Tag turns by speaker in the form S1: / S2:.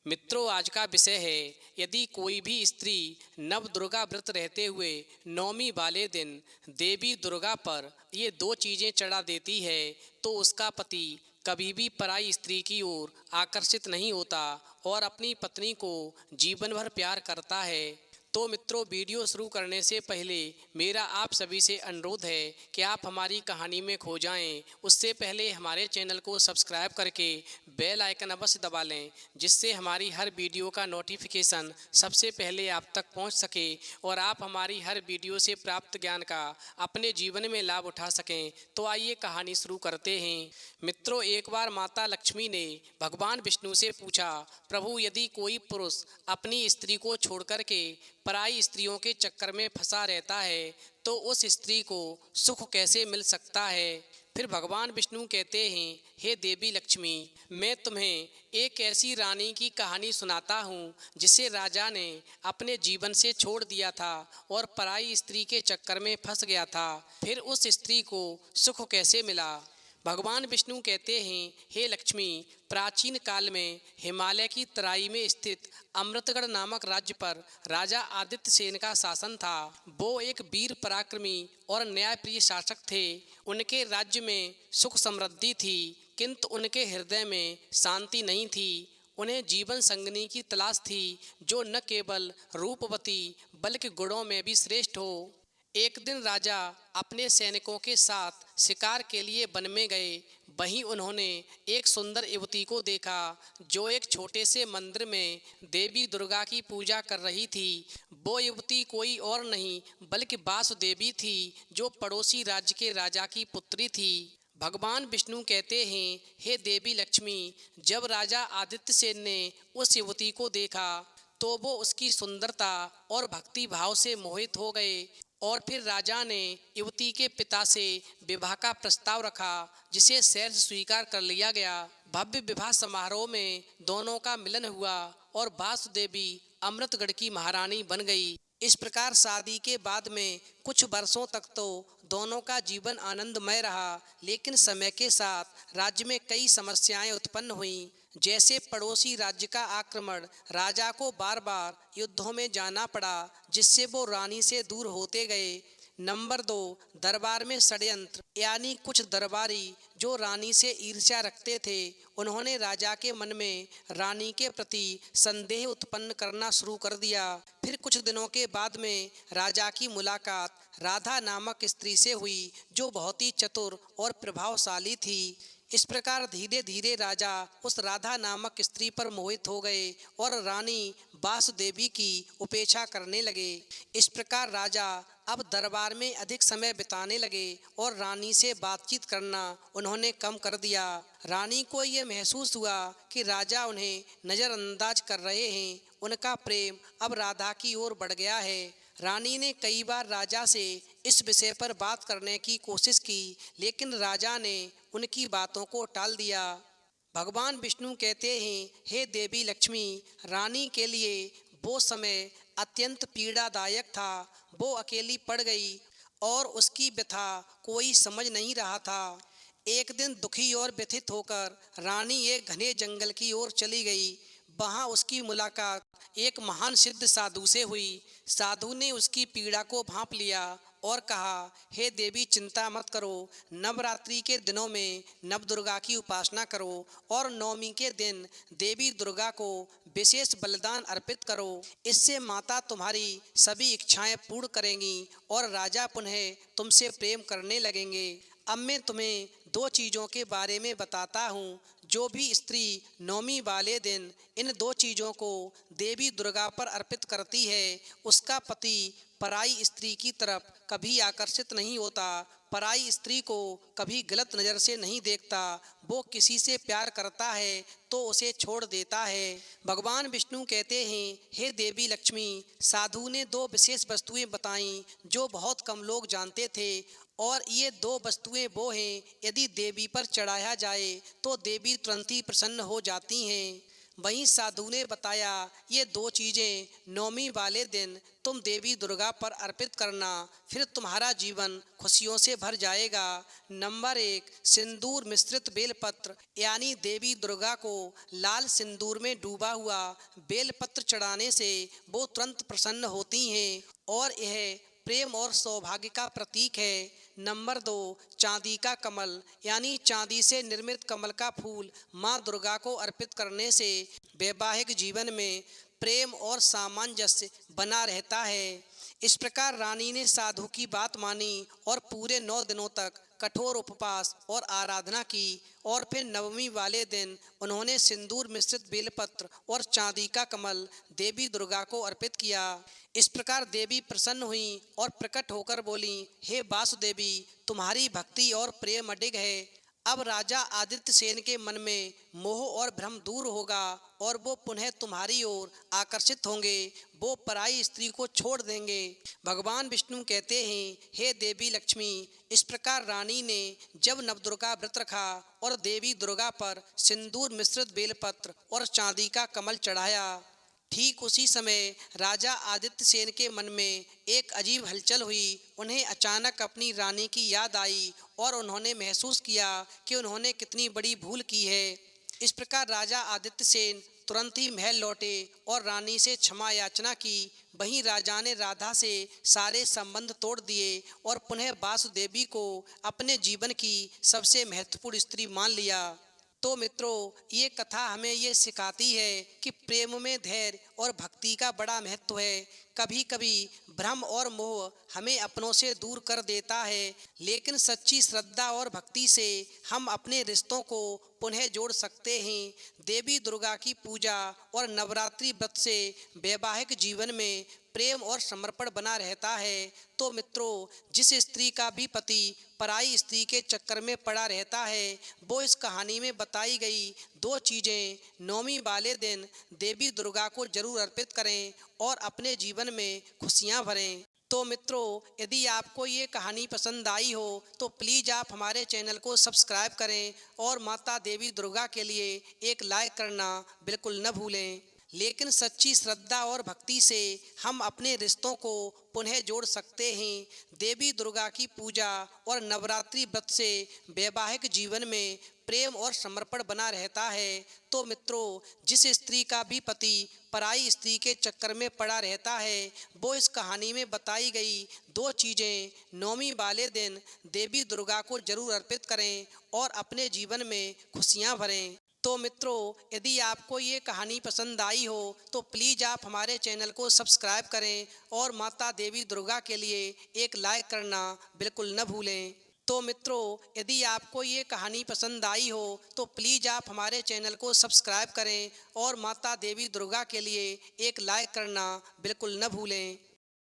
S1: मित्रों, आज का विषय है, यदि कोई भी स्त्री नव दुर्गा व्रत रहते हुए नवमी वाले दिन देवी दुर्गा पर ये दो चीज़ें चढ़ा देती है तो उसका पति कभी भी पराई स्त्री की ओर आकर्षित नहीं होता और अपनी पत्नी को जीवन भर प्यार करता है। तो मित्रों, वीडियो शुरू करने से पहले मेरा आप सभी से अनुरोध है कि आप हमारी कहानी में खो जाएं। उससे पहले हमारे चैनल को सब्सक्राइब करके बेल आइकन अवश्य दबा लें, जिससे हमारी हर वीडियो का नोटिफिकेशन सबसे पहले आप तक पहुंच सके और आप हमारी हर वीडियो से प्राप्त ज्ञान का अपने जीवन में लाभ उठा सकें। तो आइए कहानी शुरू करते हैं। मित्रों, एक बार माता लक्ष्मी ने भगवान विष्णु से पूछा, प्रभु, यदि कोई पुरुष अपनी स्त्री को छोड़कर के पराई स्त्रियों के चक्कर में फंसा रहता है तो उस स्त्री को सुख कैसे मिल सकता है। फिर भगवान विष्णु कहते हैं, हे देवी लक्ष्मी, मैं तुम्हें एक ऐसी रानी की कहानी सुनाता हूँ जिसे राजा ने अपने जीवन से छोड़ दिया था और पराई स्त्री के चक्कर में फंस गया था। फिर उस स्त्री को सुख कैसे मिला। भगवान विष्णु कहते हैं, हे लक्ष्मी, प्राचीन काल में हिमालय की तराई में स्थित अमृतगढ़ नामक राज्य पर राजा आदित्य सेन का शासन था। वो एक वीर पराक्रमी और न्यायप्रिय शासक थे। उनके राज्य में सुख समृद्धि थी, किंतु उनके हृदय में शांति नहीं थी। उन्हें जीवन संगिनी की तलाश थी जो न केवल रूपवती बल्कि गुणों में भी श्रेष्ठ हो। एक दिन राजा अपने सैनिकों के साथ शिकार के लिए वन में गए। वहीं उन्होंने एक सुंदर युवती को देखा जो एक छोटे से मंदिर में देवी दुर्गा की पूजा कर रही थी। वो युवती कोई और नहीं बल्कि वासुदेवी थी, जो पड़ोसी राज्य के राजा की पुत्री थी। भगवान विष्णु कहते हैं, हे देवी लक्ष्मी, जब राजा आदित्य सेन ने उस युवती को देखा तो वो उसकी सुंदरता और भक्ति भाव से मोहित हो गए और फिर राजा ने युवती के पिता से विवाह का प्रस्ताव रखा, जिसे सहर्ष स्वीकार कर लिया गया। भव्य विवाह समारोह में दोनों का मिलन हुआ और वासुदेवी अमृतगढ़ की महारानी बन गई। इस प्रकार शादी के बाद में कुछ वर्षों तक तो दोनों का जीवन आनंदमय रहा, लेकिन समय के साथ राज्य में कई समस्याएं उत्पन्न हुईं। जैसे पड़ोसी राज्य का आक्रमण, राजा को बार बार युद्धों में जाना पड़ा, जिससे वो रानी से दूर होते गए। नंबर 2, दरबार में षड्यंत्र, यानी कुछ दरबारी जो रानी से ईर्ष्या रखते थे, उन्होंने राजा के मन में रानी के प्रति संदेह उत्पन्न करना शुरू कर दिया। फिर कुछ दिनों के बाद में राजा की मुलाकात राधा नामक स्त्री से हुई, जो बहुत ही चतुर और प्रभावशाली थी। इस प्रकार धीरे धीरे राजा उस राधा नामक स्त्री पर मोहित हो गए और रानी वासुदेवी की उपेक्षा करने लगे। इस प्रकार राजा अब दरबार में अधिक समय बिताने लगे और रानी से बातचीत करना उन्होंने कम कर दिया। रानी को ये महसूस हुआ कि राजा उन्हें नज़रअंदाज कर रहे हैं। उनका प्रेम अब राधा की ओर बढ़ गया है। रानी ने कई बार राजा से इस विषय पर बात करने की कोशिश की, लेकिन राजा ने उनकी बातों को टाल दिया। भगवान विष्णु कहते हैं, हे देवी लक्ष्मी, रानी के लिए वो समय अत्यंत पीड़ादायक था। वो अकेली पड़ गई और उसकी व्यथा कोई समझ नहीं रहा था। एक दिन दुखी और व्यथित होकर रानी एक घने जंगल की ओर चली गई। वहाँ उसकी मुलाकात एक महान सिद्ध साधु से हुई। साधु ने उसकी पीड़ा को भांप लिया और कहा, हे देवी, चिंता मत करो। नवरात्रि के दिनों में नव दुर्गा की उपासना करो और नवमी के दिन देवी दुर्गा को विशेष बलिदान अर्पित करो। इससे माता तुम्हारी सभी इच्छाएं पूर्ण करेंगी और राजा पुनः तुमसे प्रेम करने लगेंगे। अब मैं तुम्हें दो चीज़ों के बारे में बताता हूँ। जो भी स्त्री नवमी वाले दिन इन दो चीज़ों को देवी दुर्गा पर अर्पित करती है, उसका पति पराई स्त्री की तरफ कभी आकर्षित नहीं होता, पराई स्त्री को कभी गलत नज़र से नहीं देखता। वो किसी से प्यार करता है तो उसे छोड़ देता है। भगवान विष्णु कहते हैं, हे देवी लक्ष्मी, साधु ने दो विशेष वस्तुएं बताईं जो बहुत कम लोग जानते थे, और ये दो वस्तुएं वो हैं, यदि देवी पर चढ़ाया जाए तो देवी तुरंत ही प्रसन्न हो जाती हैं। वहीं साधु ने बताया, ये दो चीज़ें नवमी वाले दिन तुम देवी दुर्गा पर अर्पित करना, फिर तुम्हारा जीवन खुशियों से भर जाएगा। नंबर 1, सिंदूर मिश्रित बेलपत्र, यानी देवी दुर्गा को लाल सिंदूर में डूबा हुआ बेलपत्र चढ़ाने से वो तुरंत प्रसन्न होती हैं और यह प्रेम और सौभाग्य का प्रतीक है। नंबर 2, चांदी का कमल, यानी चांदी से निर्मित कमल का फूल माँ दुर्गा को अर्पित करने से वैवाहिक जीवन में प्रेम और सामंजस्य बना रहता है। इस प्रकार रानी ने साधु की बात मानी और पूरे 9 दिनों तक कठोर उपवास और आराधना की और फिर नवमी वाले दिन उन्होंने सिंदूर मिश्रित बेलपत्र और चांदी का कमल देवी दुर्गा को अर्पित किया। इस प्रकार देवी प्रसन्न हुई और प्रकट होकर बोली, हे वासुदेवी, तुम्हारी भक्ति और प्रेम अडिग है। अब राजा आदित्य सेन के मन में मोह और भ्रम दूर होगा और वो पुनः तुम्हारी ओर आकर्षित होंगे, वो पराई स्त्री को छोड़ देंगे। भगवान विष्णु कहते हैं, हे देवी लक्ष्मी, इस प्रकार रानी ने जब नवदुर्गा व्रत रखा और देवी दुर्गा पर सिंदूर मिश्रित बेलपत्र और चांदी का कमल चढ़ाया, ठीक उसी समय राजा आदित्य सेन के मन में एक अजीब हलचल हुई। उन्हें अचानक अपनी रानी की याद आई और उन्होंने महसूस किया कि उन्होंने कितनी बड़ी भूल की है। इस प्रकार राजा आदित्य सेन तुरंत ही महल लौटे और रानी से क्षमा याचना की। वहीं राजा ने राधा से सारे संबंध तोड़ दिए और पुनः वासुदेवी को अपने जीवन की सबसे महत्वपूर्ण स्त्री मान लिया। तो मित्रों, ये कथा हमें ये सिखाती है कि प्रेम में धैर्य और भक्ति का बड़ा महत्व है। कभी कभी भ्रम और मोह हमें अपनों से दूर कर देता है, लेकिन सच्ची श्रद्धा और भक्ति से हम अपने रिश्तों को पुनः जोड़ सकते हैं। देवी दुर्गा की पूजा और नवरात्रि व्रत से वैवाहिक जीवन में प्रेम और समर्पण बना रहता है। तो मित्रों, जिस स्त्री का भी पति पराई स्त्री के चक्कर में पड़ा रहता है, वो इस कहानी में बताई गई दो चीज़ें नवमी वाले दिन देवी दुर्गा को जरूर अर्पित करें और अपने जीवन में खुशियां भरें। तो मित्रों, यदि आपको ये कहानी पसंद आई हो तो प्लीज़ आप हमारे चैनल को सब्सक्राइब करें और माता देवी दुर्गा के लिए एक लाइक करना बिल्कुल न भूलें। लेकिन सच्ची श्रद्धा और भक्ति से हम अपने रिश्तों को पुनः जोड़ सकते हैं। देवी दुर्गा की पूजा और नवरात्रि व्रत से वैवाहिक जीवन में प्रेम और समर्पण बना रहता है। तो मित्रों, जिस स्त्री का भी पति पराई स्त्री के चक्कर में पड़ा रहता है, वो इस कहानी में बताई गई दो चीज़ें नवमी वाले दिन देवी दुर्गा को जरूर अर्पित करें और अपने जीवन में खुशियां भरें। तो मित्रों, यदि आपको ये कहानी पसंद आई हो तो प्लीज़ आप हमारे चैनल को सब्सक्राइब करें और माता देवी दुर्गा के लिए एक लाइक करना बिल्कुल न भूलें। तो मित्रों, यदि आपको ये कहानी पसंद आई हो तो प्लीज़ आप हमारे चैनल को सब्सक्राइब करें और माता देवी दुर्गा के लिए एक लाइक करना बिल्कुल न भूलें।